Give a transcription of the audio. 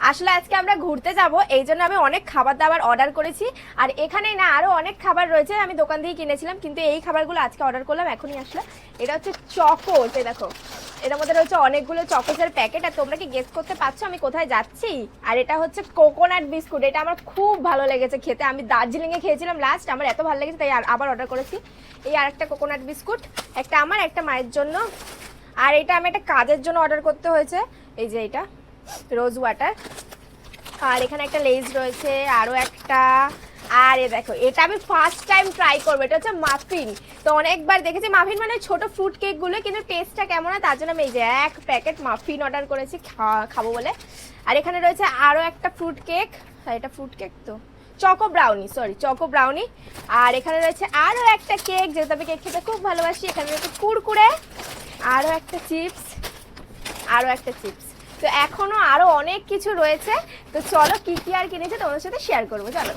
আসলে আজকে আমরা ঘুরতে যাব, এই জন্য আমি অনেক খাবার দাবার অর্ডার করেছি। আর এখানে না আরো অনেক খাবার রয়েছে, আমি দোকান থেকে কিনেছিলাম, কিন্তু এই খাবারগুলো আজকে অর্ডার করলাম, এখনই আসলে। এটা হচ্ছে চকোস, এই দেখো এর মধ্যে রয়েছে অনেকগুলো চকোসের প্যাকেট। আর তোমরা কি গেস করতে পারছো আমি কোথায় যাচ্ছি? আর এটা হচ্ছে কোকোনাট বিস্কুট, এটা আমার খুব ভালো লেগেছে খেতে। আমি দার্জিলিংয়ে খেয়েছিলাম লাস্ট, আমার এত ভালো লেগেছে তাই আবার অর্ডার করেছি। এই আরেকটা কোকোনাট বিস্কুট, একটা আমার একটা মায়ের জন্য। আর এটা আমি একটা কাজের জন্য অর্ডার করতে হয়েছে, এই যে এটা রোজ ওয়াটার। আর এখানে একটা লেজ রয়েছে, আরও একটা। আর এ দেখো এটা আমি ফার্স্ট টাইম ট্রাই করবো, এটা হচ্ছে মাফিন। তো অনেকবার দেখেছি মাফিন মানে ছোট ফ্রুট কেকগুলো, কিন্তু টেস্টটা কেমন হয় তার জন্য আমি এই যে এক প্যাকেট মাফিন অর্ডার করেছি খাবো বলে। আর এখানে রয়েছে আরও একটা ফ্রুট কেক, এটা ফ্রুট কেক তো choco brownie, sorry choco brownie. আর এখানে রয়েছে আরও একটা কেক, যেহেতু আমি কেক খেতে খুব ভালোবাসি। এখানে রয়েছে কুরকুরে, আরও একটা চিপস, আরও একটা চিপস। তো এখনো আরো অনেক কিছু রয়েছে, তো চলো কি কি আর কিনেছে তোমাদের সাথে শেয়ার করবো, চলো।